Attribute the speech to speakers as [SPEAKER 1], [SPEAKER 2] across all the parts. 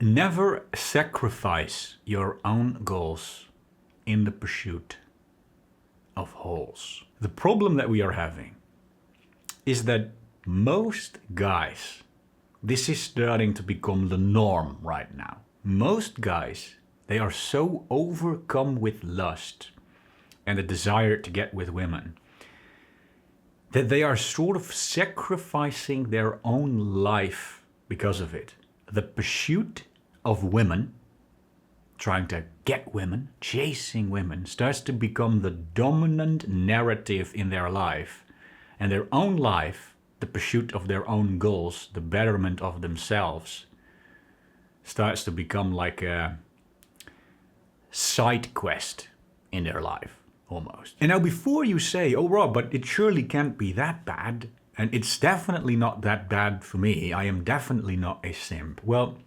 [SPEAKER 1] Never sacrifice your own goals in the pursuit of holes. The problem that we are having is that most guys, this is starting to become the norm right now. Most guys, they are so overcome with lust and the desire to get with women that they are sort of sacrificing their own life because of it. The pursuit of women, trying to get women, chasing women, starts to become the dominant narrative in their life. And their own life, the pursuit of their own goals, the betterment of themselves, starts to become like a side quest in their life, almost. And now before you say, oh Rob, but it surely can't be that bad, and it's definitely not that bad for me, I am definitely not a simp. Well,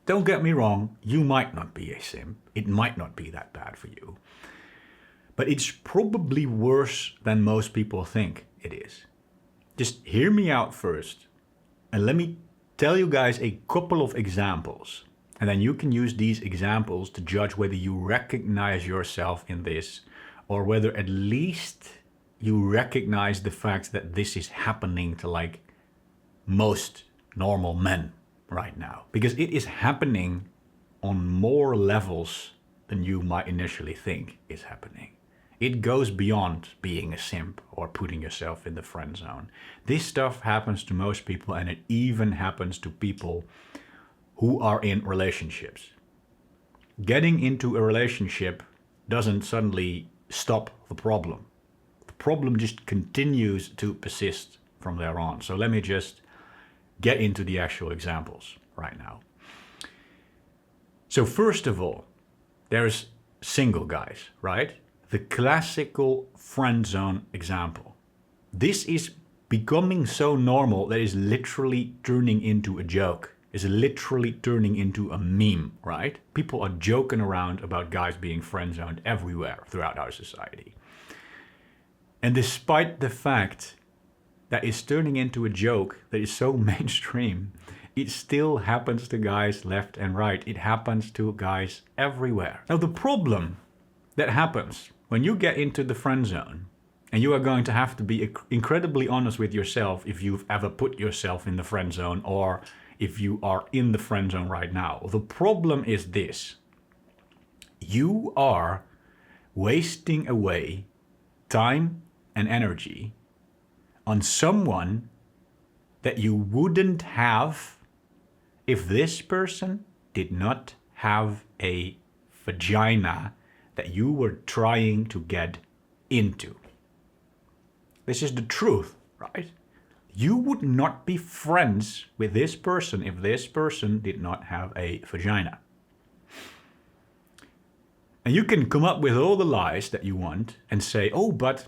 [SPEAKER 1] don't get me wrong, you might not be a simp. It might not be that bad for you. But it's probably worse than most people think it is. Just hear me out first, and let me tell you guys a couple of examples. And then you can use these examples to judge whether you recognize yourself in this, or whether at least you recognize the fact that this is happening to like most normal men right now. Because it is happening on more levels than you might initially think is happening. It goes beyond being a simp or putting yourself in the friend zone. This stuff happens to most people, and it even happens to people who are in relationships. Getting into a relationship doesn't suddenly stop the problem. The problem just continues to persist from there on. So let me just get into the actual examples right now. So first of all, there's single guys, right? The classical friend zone example. This is becoming so normal that it's literally turning into a joke. It's literally turning into a meme, right? People are joking around about guys being friend zoned everywhere throughout our society. And despite the fact that it's turning into a joke that is so mainstream, it still happens to guys left and right. It happens to guys everywhere. Now the problem that happens when you get into the friend zone, and you are going to have to be incredibly honest with yourself if you've ever put yourself in the friend zone, or if you are in the friend zone right now. The problem is this: you are wasting away time and energy on someone that you wouldn't have if this person did not have a vagina that you were trying to get into. This is the truth, right? You would not be friends with this person if this person did not have a vagina. And you can come up with all the lies that you want and say, oh, but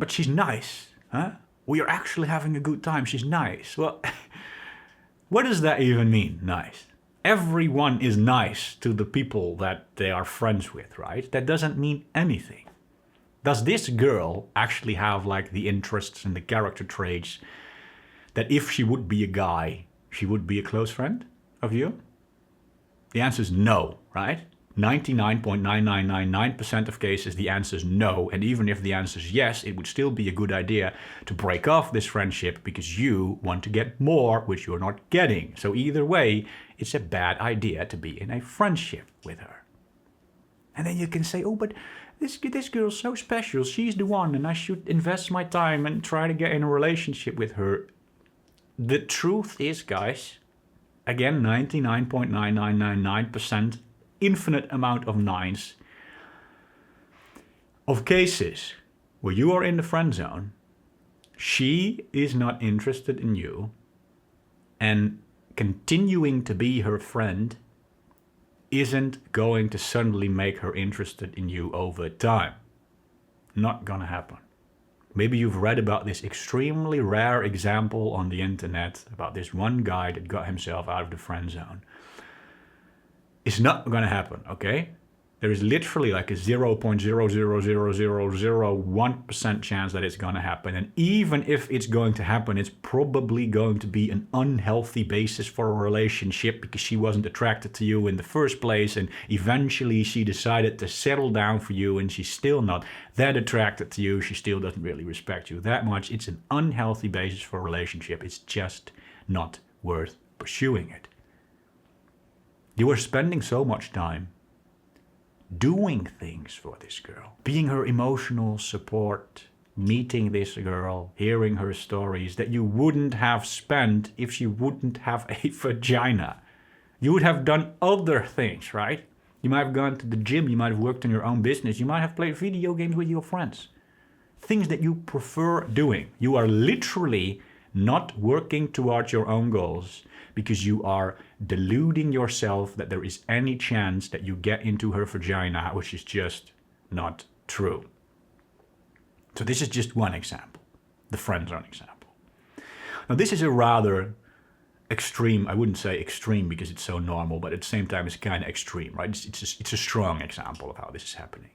[SPEAKER 1] she's nice, huh? We are actually having a good time, she's nice. Well, what does that even mean, nice? Everyone is nice to the people that they are friends with, right? That doesn't mean anything. Does this girl actually have like the interests and the character traits that if she would be a guy, she would be a close friend of you? The answer is no, right? 99.9999% of cases, the answer is no. And even if the answer is yes, it would still be a good idea to break off this friendship because you want to get more, which you're not getting. So either way, it's a bad idea to be in a friendship with her. And then you can say, oh, but this girl's so special. She's the one, and I should invest my time and try to get in a relationship with her. The truth is, guys, again, 99.9999%, infinite amount of nines, of cases where you are in the friend zone, she is not interested in you, and continuing to be her friend isn't going to suddenly make her interested in you over time. Not gonna happen. Maybe you've read about this extremely rare example on the internet about this one guy that got himself out of the friend zone. It's not gonna happen, okay? There is literally like a 0.0000001% chance that it's going to happen. And even if it's going to happen, it's probably going to be an unhealthy basis for a relationship because she wasn't attracted to you in the first place. And eventually she decided to settle down for you and she's still not that attracted to you. She still doesn't really respect you that much. It's an unhealthy basis for a relationship. It's just not worth pursuing it. You are spending so much time doing things for this girl, being her emotional support, meeting this girl, hearing her stories that you wouldn't have spent if she wouldn't have a vagina. You would have done other things, right? You might have gone to the gym, you might have worked on your own business, you might have played video games with your friends. Things that you prefer doing. You are literally not working towards your own goals because you are deluding yourself that there is any chance that you get into her vagina, which is just not true. So this is just one example, the friend zone example. Now this is a rather extreme, I wouldn't say extreme because it's so normal, but at the same time it's kind of extreme, right? It's a strong example of how this is happening.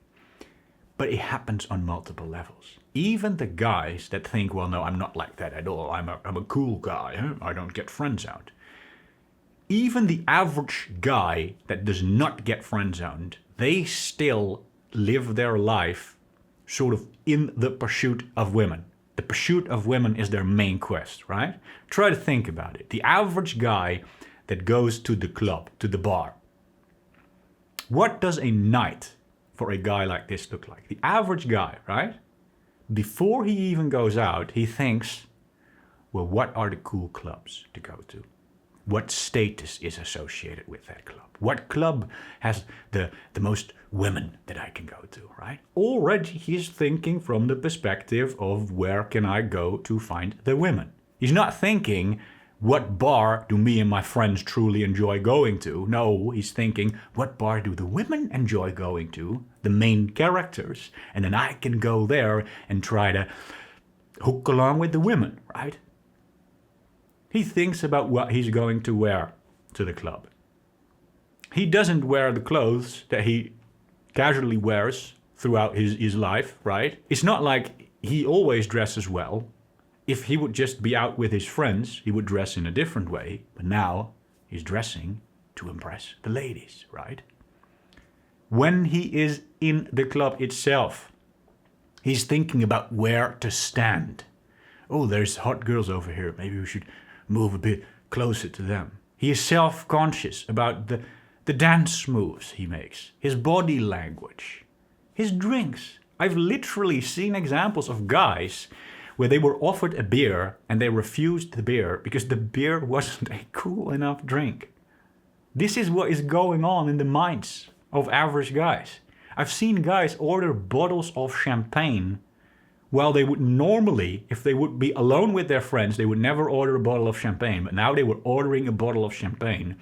[SPEAKER 1] But it happens on multiple levels. Even the guys that think, well, no, I'm not like that at all. I'm a cool guy. Huh? I don't get friends out. Even the average guy that does not get friend zoned, they still live their life sort of in the pursuit of women. The pursuit of women is their main quest, right? Try to think about it. The average guy that goes to the club, to the bar. What does a night for a guy like this look like? The average guy, right? Before he even goes out, he thinks, well, what are the cool clubs to go to? What status is associated with that club? What club has the most women that I can go to, right? Already he's thinking from the perspective of where can I go to find the women. He's not thinking, what bar do me and my friends truly enjoy going to? No, he's thinking, what bar do the women enjoy going to? The main characters. And then I can go there and try to hook along with the women, right? He thinks about what he's going to wear to the club. He doesn't wear the clothes that he casually wears throughout his life, right? It's not like he always dresses well. If he would just be out with his friends, he would dress in a different way. But now he's dressing to impress the ladies, right? When he is in the club itself, he's thinking about where to stand. Oh, there's hot girls over here. Maybe we should move a bit closer to them. He is self-conscious about the dance moves he makes, his body language, his drinks. I've literally seen examples of guys where they were offered a beer and they refused the beer because the beer wasn't a cool enough drink. This is what is going on in the minds of average guys. I've seen guys order bottles of champagne while they would normally, if they would be alone with their friends, they would never order a bottle of champagne. But now they were ordering a bottle of champagne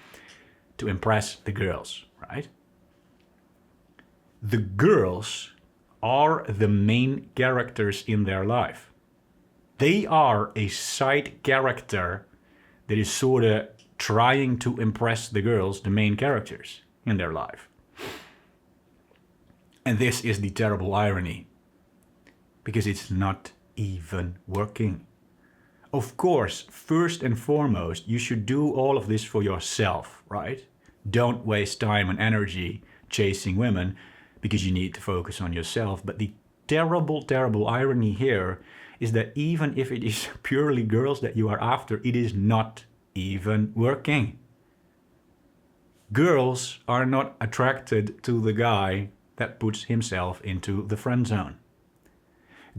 [SPEAKER 1] to impress the girls, right? The girls are the main characters in their life. They are a side character that is sort of trying to impress the girls, the main characters in their life. And this is the terrible irony, because it's not even working. Of course, first and foremost, you should do all of this for yourself, right? Don't waste time and energy chasing women because you need to focus on yourself. But the terrible, terrible irony here is that even if it is purely girls that you are after, it is not even working. Girls are not attracted to the guy that puts himself into the friend zone.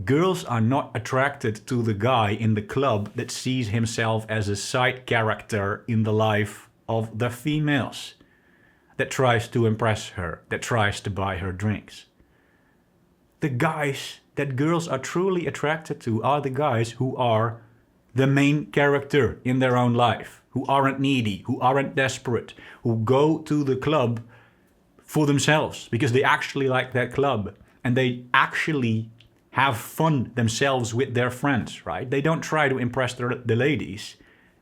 [SPEAKER 1] Girls are not attracted to the guy in the club that sees himself as a side character in the life of the females, that tries to impress her, that tries to buy her drinks. The guys that girls are truly attracted to are the guys who are the main character in their own life, who aren't needy, who aren't desperate, who go to the club for themselves because they actually like that club and they actually have fun themselves with their friends, right? They don't try to impress the ladies.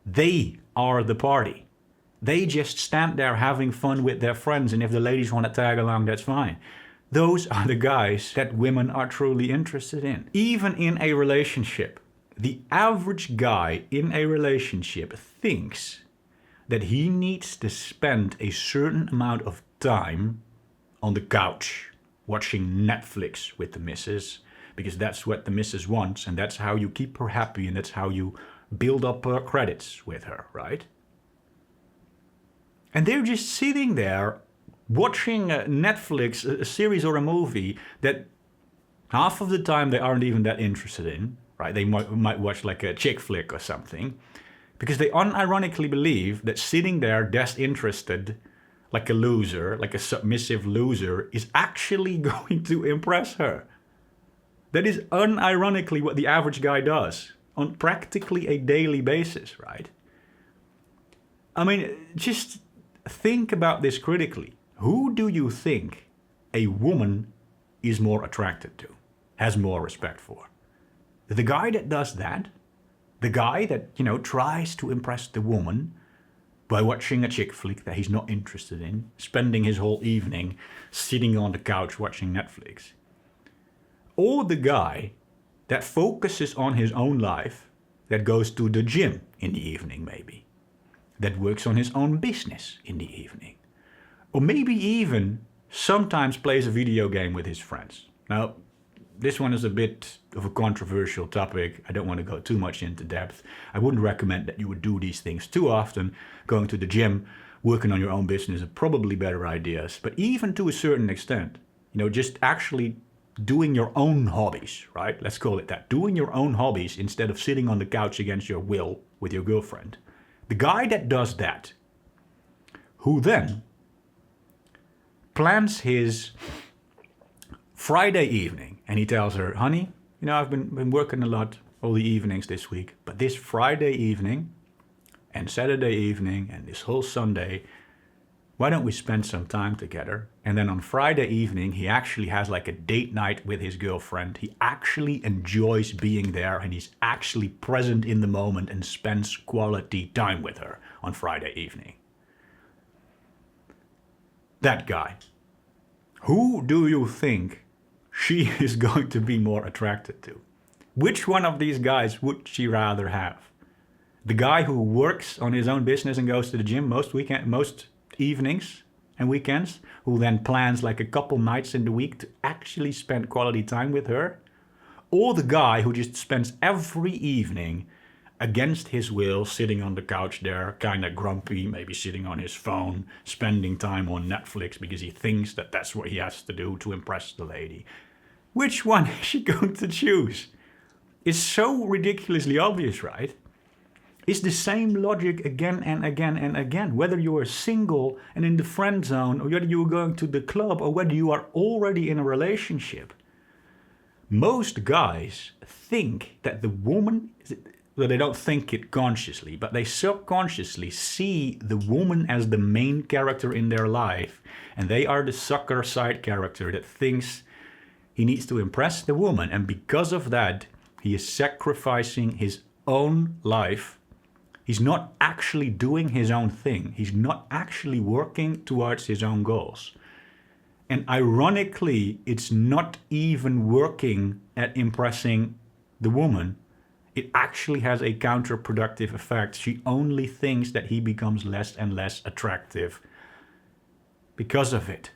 [SPEAKER 1] They are the party. They just stand there having fun with their friends, and if the ladies want to tag along, that's fine. Those are the guys that women are truly interested in. Even in a relationship, the average guy in a relationship thinks that he needs to spend a certain amount of time on the couch watching Netflix with the missus, because that's what the missus wants, and that's how you keep her happy, and that's how you build up her credits with her, right? And they're just sitting there watching Netflix, a series or a movie that half of the time they aren't even that interested in, right? They might watch like a chick flick or something, because they unironically believe that sitting there disinterested, like a loser, like a submissive loser, is actually going to impress her. That is unironically what the average guy does on practically a daily basis, right? I mean, just think about this critically. Who do you think a woman is more attracted to, has more respect for? The guy that does that? The guy that, tries to impress the woman by watching a chick flick that he's not interested in, spending his whole evening sitting on the couch watching Netflix? Or the guy that focuses on his own life, that goes to the gym in the evening maybe, that works on his own business in the evening, or maybe even sometimes plays a video game with his friends. Now, this one is a bit of a controversial topic. I don't want to go too much into depth. I wouldn't recommend that you would do these things too often. Going to the gym, working on your own business are probably better ideas. But even to a certain extent, just actually doing your own hobbies, right? Let's call it that. Doing your own hobbies instead of sitting on the couch against your will with your girlfriend. The guy that does that, who then plans his Friday evening, and he tells her, honey, I've been working a lot all the evenings this week, but this Friday evening and Saturday evening and this whole Sunday, why don't we spend some time together? And then on Friday evening, he actually has like a date night with his girlfriend. He actually enjoys being there, and he's actually present in the moment and spends quality time with her on Friday evening. That guy. Who do you think she is going to be more attracted to? Which one of these guys would she rather have? The guy who works on his own business and goes to the gym most evenings and weekends, who then plans like a couple nights in the week to actually spend quality time with her? Or the guy who just spends every evening against his will, sitting on the couch there, kind of grumpy, maybe sitting on his phone, spending time on Netflix because he thinks that that's what he has to do to impress the lady? Which one is she going to choose? It's so ridiculously obvious, right? It's the same logic again and again and again. Whether you are single and in the friend zone, or whether you are going to the club, or whether you are already in a relationship. Most guys think that the woman, well, they don't think it consciously, but they subconsciously see the woman as the main character in their life, and they are the sucker side character that thinks he needs to impress the woman, and because of that, he is sacrificing his own life. He's not actually doing his own thing. He's not actually working towards his own goals. And ironically, it's not even working at impressing the woman. It actually has a counterproductive effect. She only thinks that he becomes less and less attractive because of it.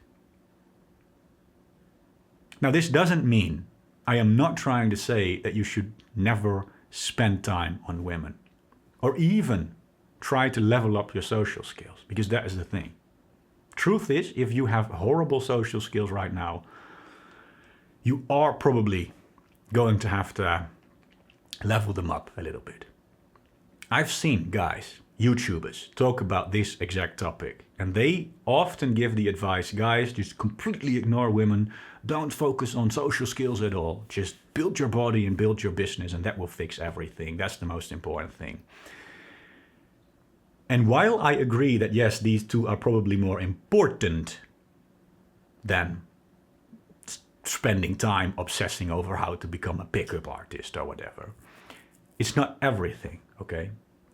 [SPEAKER 1] Now, this doesn't mean, I am not trying to say that you should never spend time on women, or even try to level up your social skills, because that is the thing. Truth is, if you have horrible social skills right now, you are probably going to have to level them up a little bit. I've seen guys, YouTubers, talk about this exact topic, and they often give the advice, guys, just completely ignore women, don't focus on social skills at all, just build your body and build your business, and that will fix everything. That's the most important thing. And while I agree that yes, these two are probably more important than spending time obsessing over how to become a pickup artist or whatever, it's not everything, okay?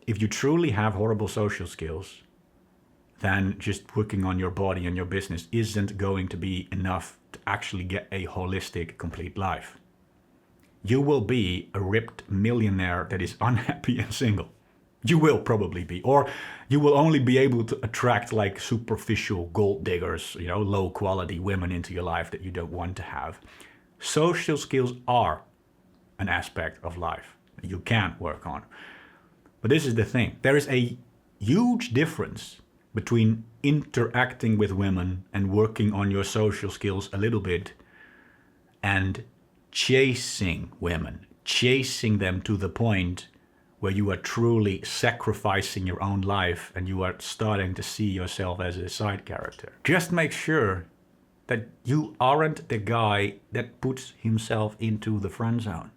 [SPEAKER 1] If you truly have horrible social skills, than just working on your body and your business isn't going to be enough to actually get a holistic, complete life. You will be a ripped millionaire that is unhappy and single. You will probably be. Or you will only be able to attract like superficial gold diggers, low quality women into your life that you don't want to have. Social skills are an aspect of life that you can work on. But this is the thing. There is a huge difference between interacting with women and working on your social skills a little bit and chasing women, chasing them to the point where you are truly sacrificing your own life and you are starting to see yourself as a side character. Just make sure that you aren't the guy that puts himself into the friend zone.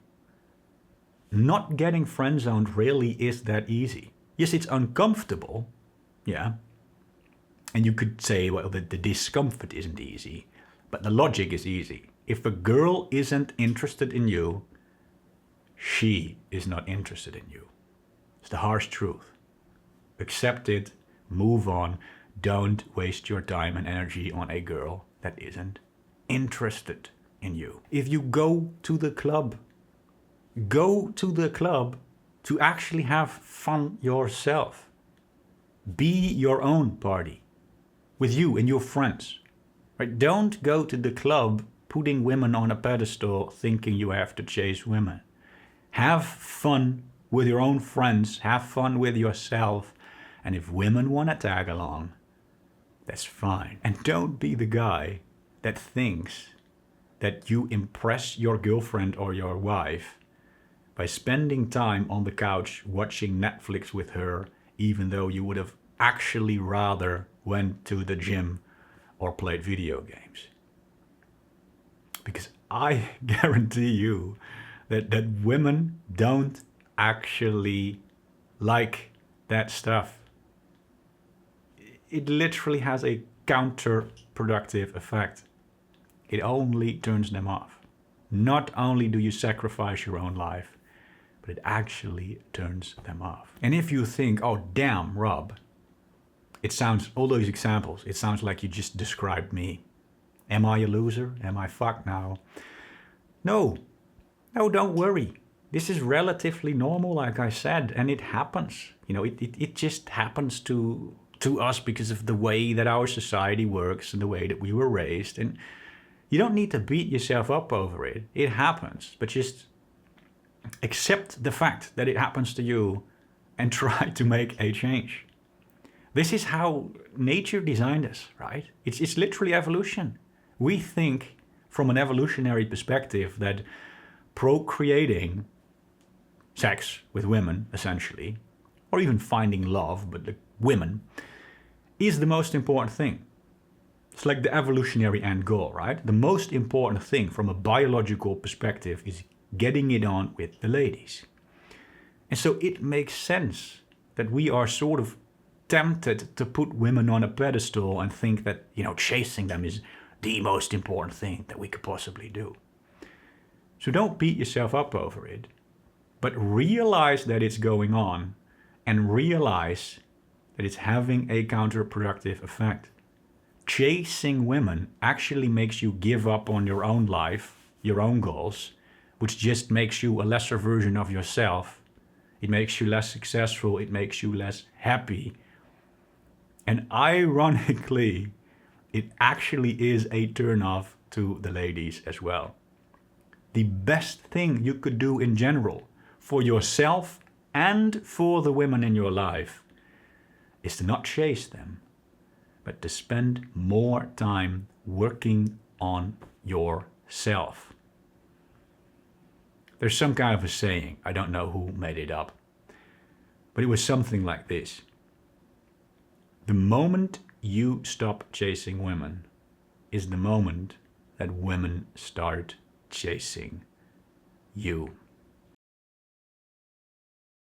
[SPEAKER 1] Not getting friend zoned really is that easy. Yes, it's uncomfortable, yeah. And you could say, well, the discomfort isn't easy, but the logic is easy. If a girl isn't interested in you, she is not interested in you. It's the harsh truth. Accept it, move on, don't waste your time and energy on a girl that isn't interested in you. If you go to the club to actually have fun yourself. Be your own party with you and your friends. Right? Don't go to the club putting women on a pedestal thinking you have to chase women. Have fun with your own friends. Have fun with yourself. And if women want to tag along, that's fine. And don't be the guy that thinks that you impress your girlfriend or your wife by spending time on the couch watching Netflix with her, even though you would have actually rather went to the gym or played video games. Because I guarantee you that women don't actually like that stuff. It literally has a counterproductive effect. It only turns them off. Not only do you sacrifice your own life, but it actually turns them off. And if you think, oh damn, Rob, it sounds, all those examples, it sounds like you just described me. Am I a loser? Am I fucked now? No, don't worry. This is relatively normal, like I said, and it happens. It just happens to us because of the way that our society works and the way that we were raised. And you don't need to beat yourself up over it. It happens, but just accept the fact that it happens to you and try to make a change. This is how nature designed us, right? It's literally evolution. We think from an evolutionary perspective that procreating, sex with women, essentially, or even finding love, but the women, is the most important thing. It's like the evolutionary end goal, right? The most important thing from a biological perspective is getting it on with the ladies. And so it makes sense that we are sort of tempted to put women on a pedestal and think that, chasing them is the most important thing that we could possibly do. So don't beat yourself up over it, but realize that it's going on and realize that it's having a counterproductive effect. Chasing women actually makes you give up on your own life, your own goals, which just makes you a lesser version of yourself. It makes you less successful. It makes you less happy. And ironically, it actually is a turnoff to the ladies as well. The best thing you could do in general for yourself and for the women in your life is to not chase them, but to spend more time working on yourself. There's some kind of a saying, I don't know who made it up, but it was something like this. The moment you stop chasing women is the moment that women start chasing you.